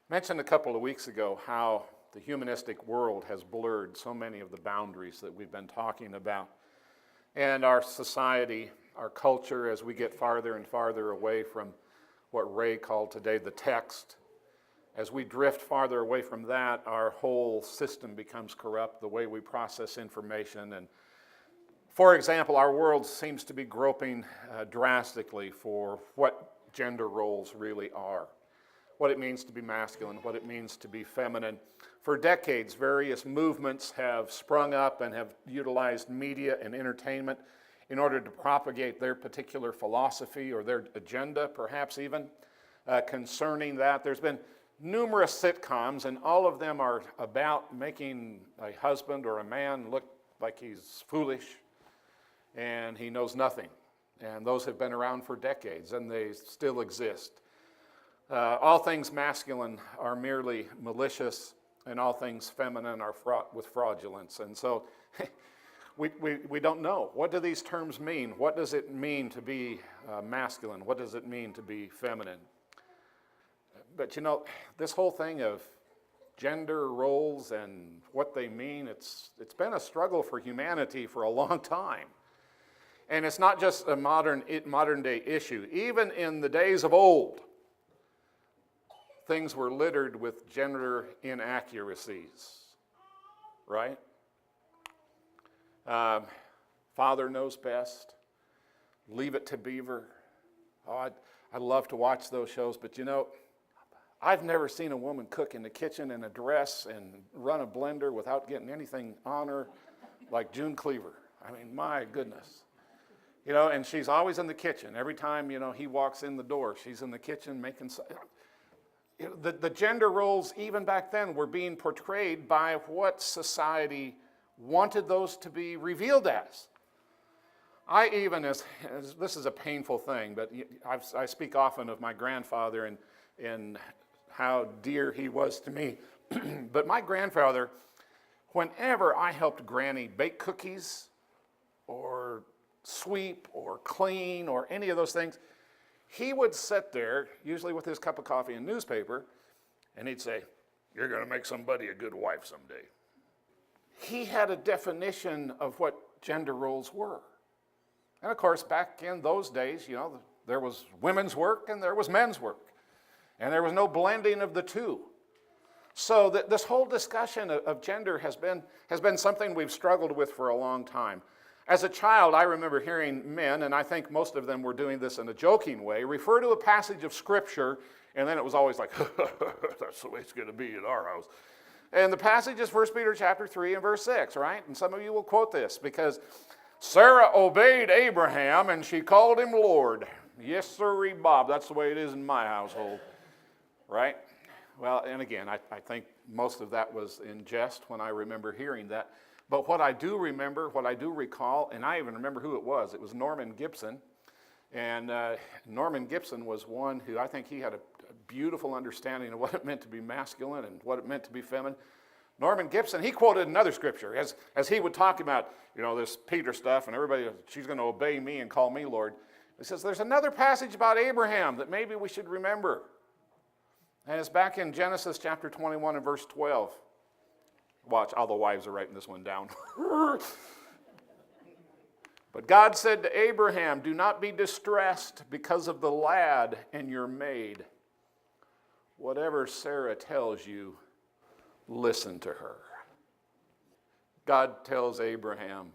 Mentioned a couple of weeks ago how the humanistic world has blurred so many of the boundaries that we've been talking about. And our society, our culture, as we get farther and farther away from what Ray called today the text, as we drift farther away from that, our whole system becomes corrupt, the way we process information. And for example, our world seems to be groping drastically for what gender roles really are, what it means to be masculine, what it means to be feminine. For decades, various movements have sprung up and have utilized media and entertainment in order to propagate their particular philosophy or their agenda, perhaps even, concerning that. There's been numerous sitcoms, and all of them are about making a husband or a man look like he's foolish and he knows nothing. And those have been around for decades, and they still exist. All things masculine are merely malicious, and all things feminine are fraught with fraudulence. And so we don't know. What do these terms mean? What does it mean to be masculine? What does it mean to be feminine? But you know, this whole thing of gender roles and what they mean, it's been a struggle for humanity for a long time. And it's not just a modern day issue. Even in the days of old, things were littered with gender inaccuracies, right? Father knows best. Leave it to Beaver. Oh, I love to watch those shows, but you know, I've never seen a woman cook in the kitchen in a dress and run a blender without getting anything on her like June Cleaver. I mean, my goodness. You know, and she's always in the kitchen. Every time, you know, he walks in the door, she's in the kitchen making... The gender roles, even back then, were being portrayed by what society wanted those to be revealed as. I even, as this is a painful thing, but I speak often of my grandfather and how dear he was to me. But my grandfather, whenever I helped Granny bake cookies or sweep or clean or any of those things, he would sit there, usually with his cup of coffee and newspaper, and he'd say, "You're going to make somebody a good wife someday." He had a definition of what gender roles were. And of course, back in those days, you know, there was women's work and there was men's work. And there was no blending of the two. So this whole discussion of gender has been something we've struggled with for a long time. As a child, I remember hearing men, and I think most of them were doing this in a joking way, refer to a passage of Scripture, and then it was always like, that's the way it's going to be at our house. And the passage is 1 Peter chapter 3 and verse 6, right? And some of you will quote this, because Sarah obeyed Abraham, and she called him Lord. Yes, sirree, Bob, that's the way it is in my household, right? Well, and again, I think most of that was in jest when I remember hearing that. But what I do remember, what I do recall, and I even remember who it was Norman Gibson. And Norman Gibson was one who I think he had a beautiful understanding of what it meant to be masculine and what it meant to be feminine. Norman Gibson, he quoted another scripture as he would talk about, you know, this Peter stuff and everybody, she's going to obey me and call me Lord. He says, there's another passage about Abraham that maybe we should remember. And it's back in Genesis chapter 21 and verse 12. Watch, all the wives are writing this one down. But God said to Abraham, "Do not be distressed because of the lad and your maid. Whatever Sarah tells you, listen to her." God tells Abraham,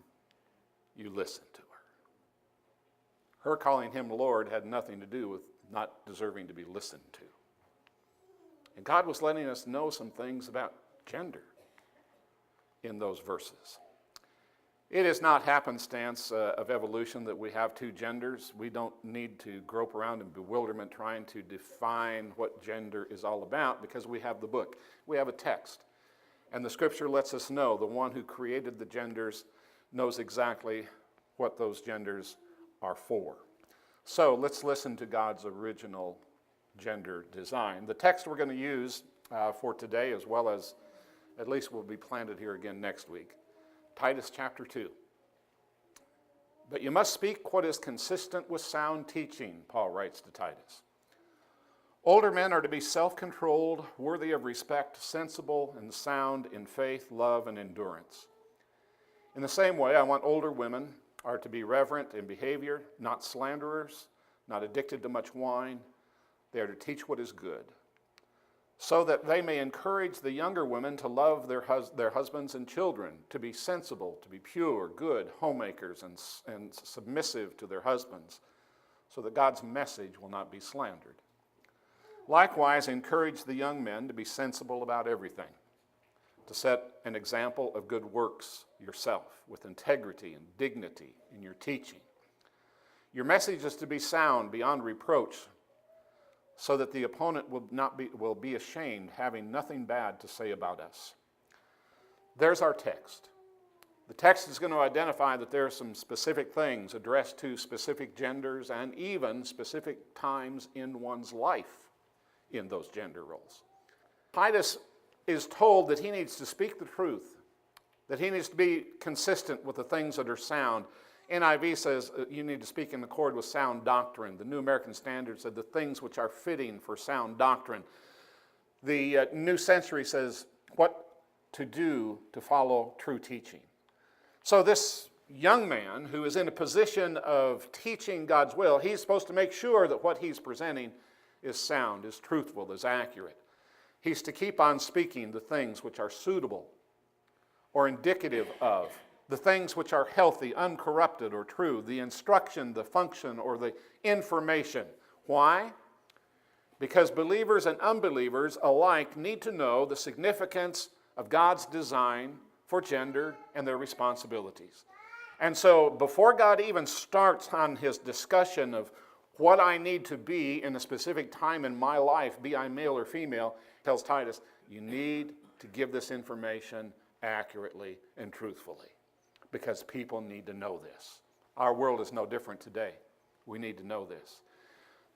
you listen to her. Her calling him Lord had nothing to do with not deserving to be listened to. And God was letting us know some things about gender in those verses. It is not happenstance of evolution that we have two genders. We don't need to grope around in bewilderment trying to define what gender is all about, because we have the book. We have a text. And the scripture lets us know the one who created the genders knows exactly what those genders are for. So let's listen to God's original gender design. The text we're going to use for today, as well as at least we'll be planted here again next week, Titus chapter 2. But you must speak what is consistent with sound teaching, Paul writes to Titus. Older men are to be self-controlled, worthy of respect, sensible, and sound in faith, love, and endurance. In the same way, I want older women are to be reverent in behavior, not slanderers, not addicted to much wine. They are to teach what is good, so that they may encourage the younger women to love their husbands and children, to be sensible, to be pure, good, homemakers, and submissive to their husbands, so that God's message will not be slandered. Likewise, encourage the young men to be sensible about everything, to set an example of good works yourself, with integrity and dignity in your teaching. Your message is to be sound beyond reproach, so that the opponent will be ashamed, having nothing bad to say about us. There's our text. The text is going to identify that there are some specific things addressed to specific genders and even specific times in one's life in those gender roles. Titus is told that he needs to speak the truth, that he needs to be consistent with the things that are sound. NIV says you need to speak in accord with sound doctrine. The New American Standard said the things which are fitting for sound doctrine. The New Century says what to do to follow true teaching. So this young man who is in a position of teaching God's will, he's supposed to make sure that what he's presenting is sound, is truthful, is accurate. He's to keep on speaking the things which are suitable or indicative of, the things which are healthy, uncorrupted, or true, the instruction, the function, or the information. Why? Because believers and unbelievers alike need to know the significance of God's design for gender and their responsibilities. And so before God even starts on his discussion of what I need to be in a specific time in my life, be I male or female, tells Titus, you need to give this information accurately and truthfully, because people need to know this. Our world is no different today. We need to know this.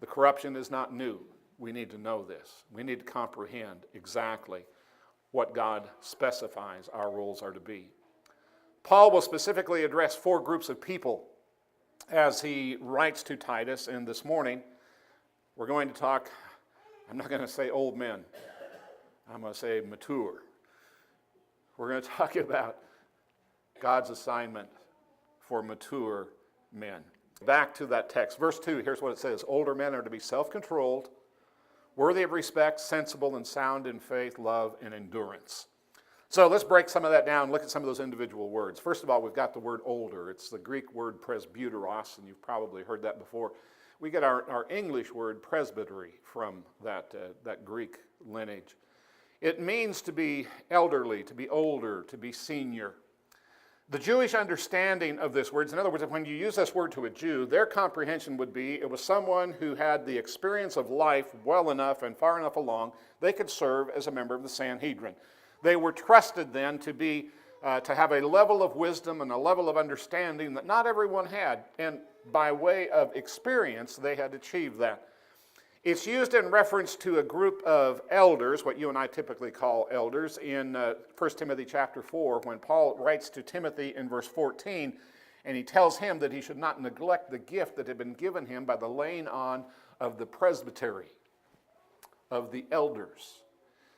The corruption is not new. We need to know this. We need to comprehend exactly what God specifies our roles are to be. Paul will specifically address 4 groups of people as he writes to Titus, and this morning we're going to talk, I'm not going to say old men, I'm going to say mature. We're going to talk about God's assignment for mature men. Back to that text. Verse 2, here's what it says. Older men are to be self-controlled, worthy of respect, sensible and sound in faith, love, and endurance. So let's break some of that down, look at some of those individual words. First of all, we've got the word older. It's the Greek word presbyteros, and you've probably heard that before. We get our English word presbytery from that Greek lineage. It means to be elderly, to be older, to be senior. The Jewish understanding of this word, in other words, when you use this word to a Jew, their comprehension would be it was someone who had the experience of life well enough and far enough along, they could serve as a member of the Sanhedrin. They were trusted then to have a level of wisdom and a level of understanding that not everyone had, and by way of experience, they had achieved that. It's used in reference to a group of elders, what you and I typically call elders, in 1 Timothy chapter 4, when Paul writes to Timothy in verse 14, and he tells him that he should not neglect the gift that had been given him by the laying on of the presbytery, of the elders.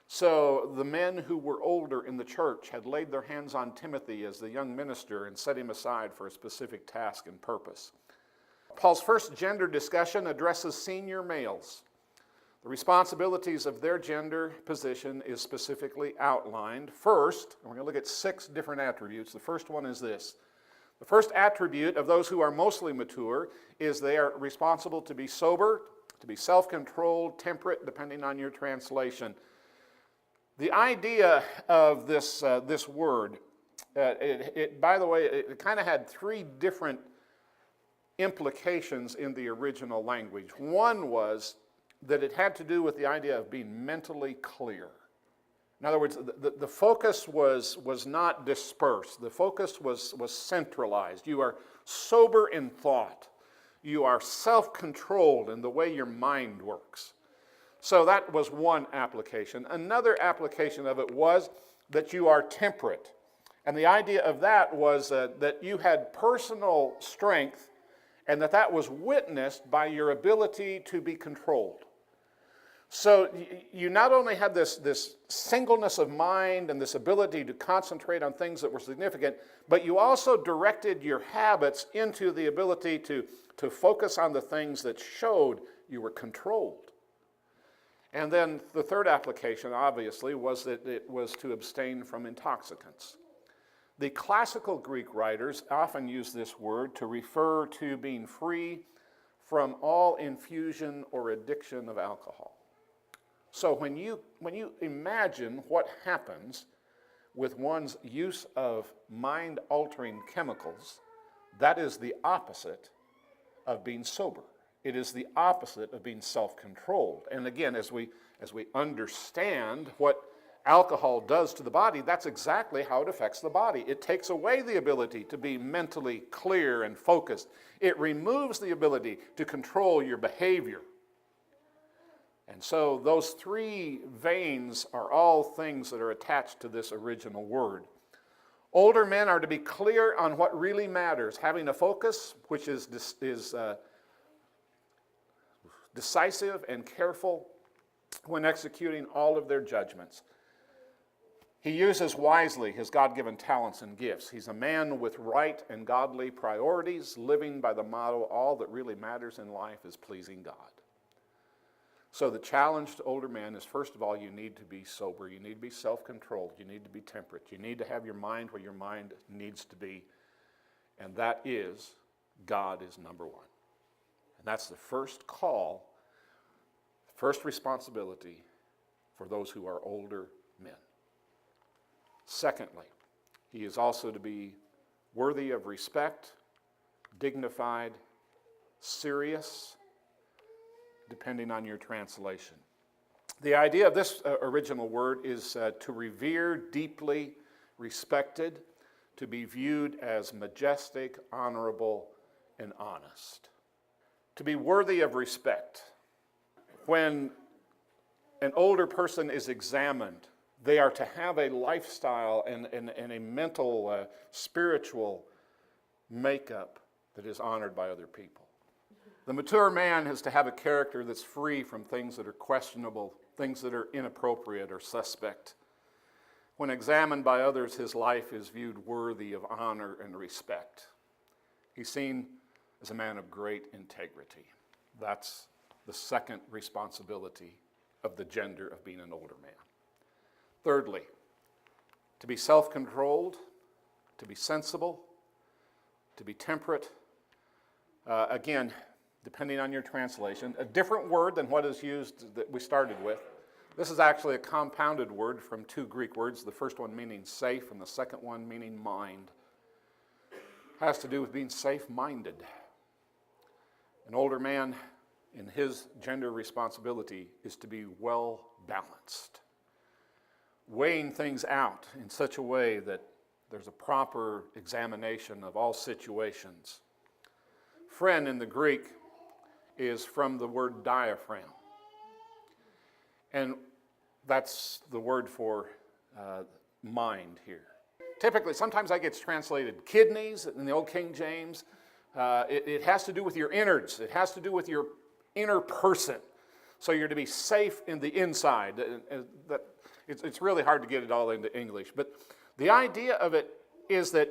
So the men who were older in the church had laid their hands on Timothy as the young minister and set him aside for a specific task and purpose. Paul's first gender discussion addresses senior males. The responsibilities of their gender position is specifically outlined. First, we're going to look at 6 different attributes. The first one is this. The first attribute of those who are mostly mature is they are responsible to be sober, to be self-controlled, temperate, depending on your translation. The idea of this word, by the way, it kind of had 3 different implications in the original language. One was that it had to do with the idea of being mentally clear. In other words, the focus was not dispersed. The focus was centralized. You are sober in thought. You are self-controlled in the way your mind works. So that was one application. Another application of it was that you are temperate. And the idea of that was that you had personal strength and that was witnessed by your ability to be controlled. So you not only had this singleness of mind and this ability to concentrate on things that were significant, but you also directed your habits into the ability to focus on the things that showed you were controlled. And then the third application, obviously, was that it was to abstain from intoxicants. The classical Greek writers often use this word to refer to being free from all infusion or addiction of alcohol. So when you imagine what happens with one's use of mind-altering chemicals, that is the opposite of being sober. It is the opposite of being self-controlled. And again, as we understand what alcohol does to the body, that's exactly how it affects the body. It takes away the ability to be mentally clear and focused. It removes the ability to control your behavior. And so those three veins are all things that are attached to this original word. Older men are to be clear on what really matters, having a focus which is decisive and careful when executing all of their judgments. He uses wisely his God-given talents and gifts. He's a man with right and godly priorities, living by the motto, all that really matters in life is pleasing God. So the challenge to older men is, first of all, you need to be sober. You need to be self-controlled. You need to be temperate. You need to have your mind where your mind needs to be. And that is, God is number one. And that's the first call, first responsibility for those who are older men. Secondly, he is also to be worthy of respect, dignified, serious, depending on your translation. The idea of this original word is to revere, deeply respected, to be viewed as majestic, honorable, and honest. To be worthy of respect. When an older person is examined, they are to have a lifestyle and a mental, spiritual makeup that is honored by other people. The mature man is to have a character that's free from things that are questionable, things that are inappropriate or suspect. When examined by others, his life is viewed worthy of honor and respect. He's seen as a man of great integrity. That's the second responsibility of the gender of being an older man. Thirdly, to be self-controlled, to be sensible, to be temperate. Again, depending on your translation, a different word than what is used that we started with. This is actually a compounded word from two Greek words, the first one meaning safe and the second one meaning mind. It has to do with being safe-minded. An older man, in his gender responsibility, is to be well-balanced, weighing things out in such a way that there's a proper examination of all situations. Phren in the Greek is from the word diaphragm. And that's the word for mind here. Typically, sometimes that gets translated kidneys in the Old King James. It has to do with your innards. It has to do with your inner person. So you're to be safe in the inside. It's really hard to get it all into English. But the idea of it is that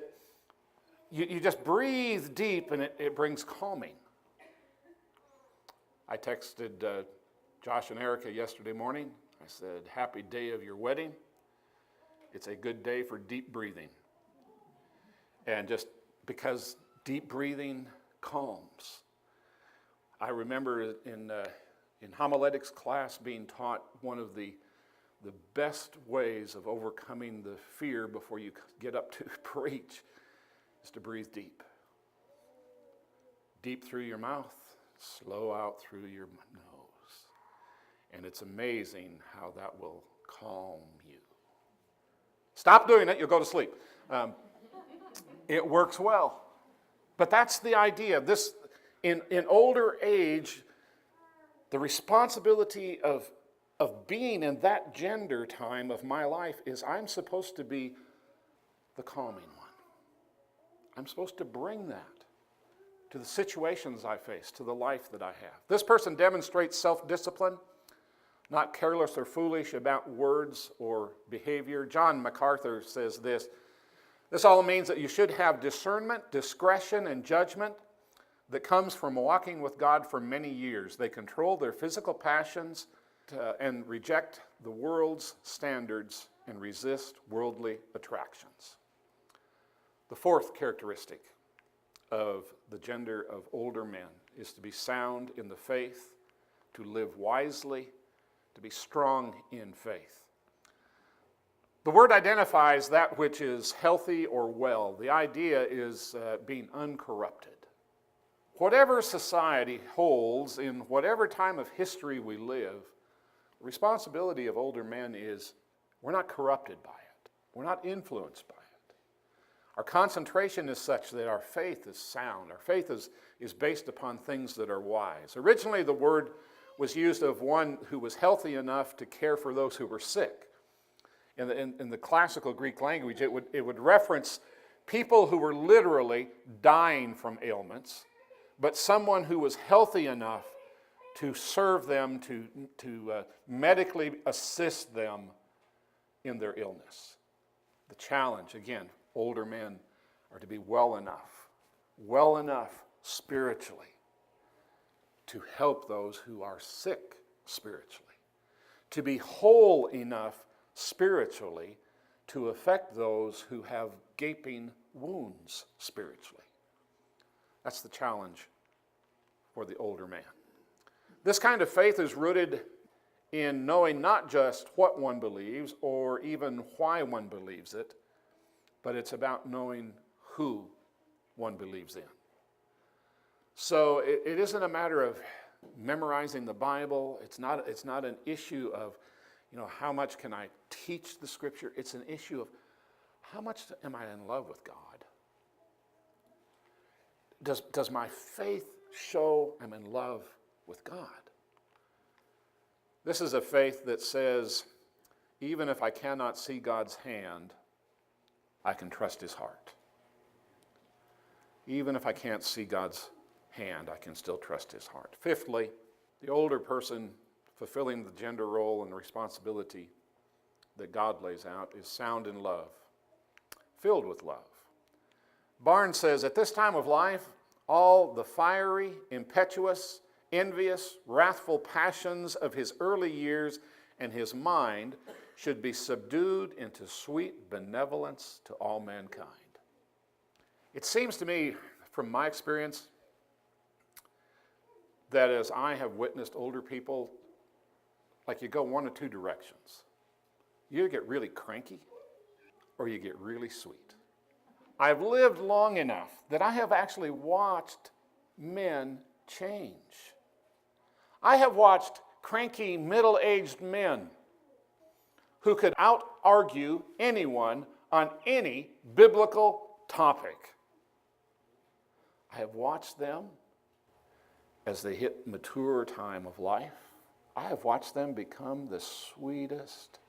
you just breathe deep and it brings calming. I texted Josh and Erica yesterday morning. I said, happy day of your wedding. It's a good day for deep breathing. And just because deep breathing calms. I remember in homiletics class being taught one of the best ways of overcoming the fear before you get up to preach is to breathe deep. Deep through your mouth, slow out through your nose. And it's amazing how that will calm you. Stop doing it, you'll go to sleep. It works well. But that's the idea. This, in older age, the responsibility of being in that gender time of my life is I'm supposed to be the calming one. I'm supposed to bring that to the situations I face, to the life that I have. This person demonstrates self-discipline not careless or foolish about words or behavior. John MacArthur says this: this all means that you should have discernment, discretion, and judgment that comes from walking with God for many years. They control their physical passions and reject the world's standards and resist worldly attractions. The fourth characteristic of the gender of older men is to be sound in the faith, to live wisely, to be strong in faith. The word identifies that which is healthy or well. The idea is being uncorrupted. Whatever society holds, in whatever time of history we live, the responsibility of older men is we're not corrupted by it. We're not influenced by it. Our concentration is such that our faith is sound. Our faith is based upon things that are wise. Originally, the word was used of one who was healthy enough to care for those who were sick. In the classical Greek language, it would reference people who were literally dying from ailments, but someone who was healthy enough to serve them, to medically assist them in their illness. The challenge, again, older men are to be well enough spiritually to help those who are sick spiritually, to be whole enough spiritually to affect those who have gaping wounds spiritually. That's the challenge for the older man. This kind of faith is rooted in knowing not just what one believes or even why one believes it, but it's about knowing who one believes in. So it isn't a matter of memorizing the Bible. It's not an issue of, how much can I teach the Scripture? It's an issue of how much am I in love with God? Does my faith show I'm in love with God? This is a faith that says, even if I cannot see God's hand, I can trust His heart. Even if I can't see God's hand, I can still trust His heart. Fifthly, the older person fulfilling the gender role and the responsibility that God lays out is sound in love, filled with love. Barnes says, at this time of life, all the fiery, impetuous, envious, wrathful passions of his early years and his mind should be subdued into sweet benevolence to all mankind. It seems to me, from my experience, that as I have witnessed older people, like you go one of two directions. You either get really cranky or you get really sweet. I've lived long enough that I have actually watched men change. I have watched cranky middle-aged men who could out-argue anyone on any biblical topic. I have watched them as they hit mature time of life. I have watched them become the sweetest,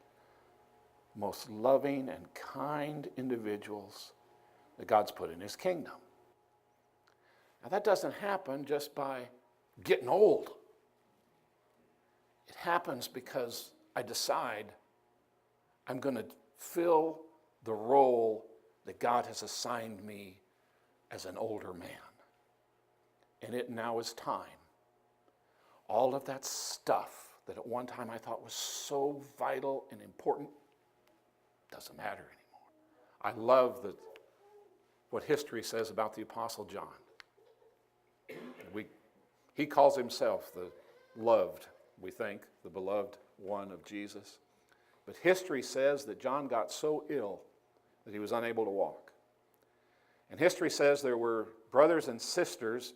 most loving and kind individuals that God's put in His kingdom. Now that doesn't happen just by getting old. It happens because I decide I'm going to fill the role that God has assigned me as an older man. And it now is time. All of that stuff that at one time I thought was so vital and important doesn't matter anymore. I love what history says about the Apostle John. He calls himself the loved, we think, the beloved one of Jesus. But history says that John got so ill that he was unable to walk. And history says there were brothers and sisters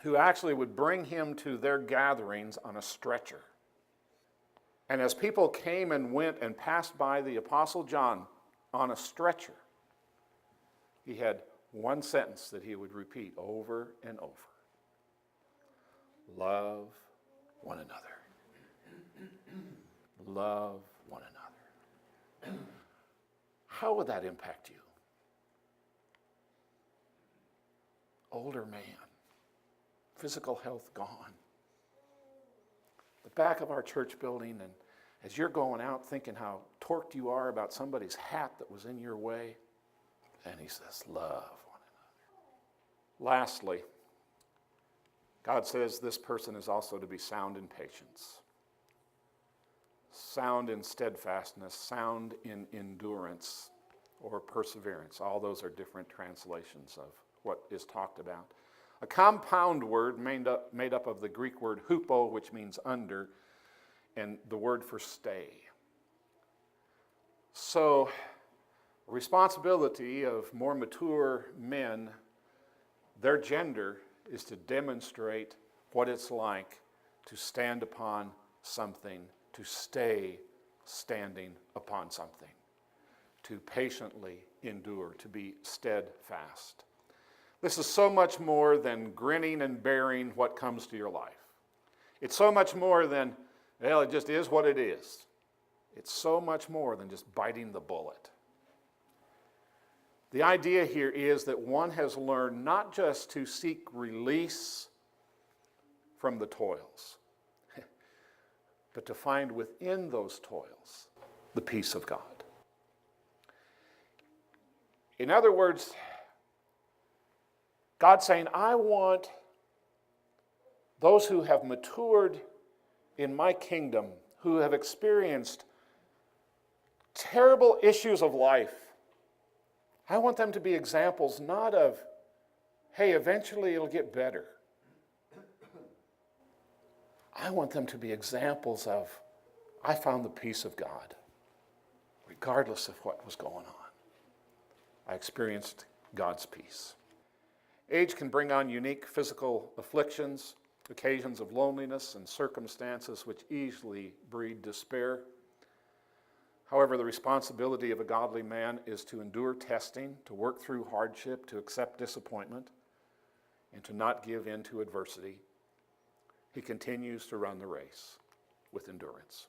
who actually would bring him to their gatherings on a stretcher. And as people came and went and passed by the Apostle John on a stretcher, he had one sentence that he would repeat over and over. Love one another. Love one another. How would that impact you? Older man. Physical health gone. The back of our church building, and as you're going out thinking how torqued you are about somebody's hat that was in your way, and he says, love one another. Lastly, God says this person is also to be sound in patience, sound in steadfastness, sound in endurance or perseverance. All those are different translations of what is talked about. A compound word made up of the Greek word hupo, which means under, and the word for stay. So, responsibility of more mature men, their gender is to demonstrate what it's like to stand upon something, to stay standing upon something, to patiently endure, to be steadfast. This is so much more than grinning and bearing what comes to your life. It's so much more than, well, it just is what it is. It's so much more than just biting the bullet. The idea here is that one has learned not just to seek release from the toils, but to find within those toils the peace of God. In other words, God's saying, I want those who have matured in my kingdom, who have experienced terrible issues of life, I want them to be examples not of, hey, eventually it'll get better. I want them to be examples of, I found the peace of God, regardless of what was going on. I experienced God's peace. Age can bring on unique physical afflictions, occasions of loneliness, and circumstances which easily breed despair. However, the responsibility of a godly man is to endure testing, to work through hardship, to accept disappointment, and to not give in to adversity. He continues to run the race with endurance.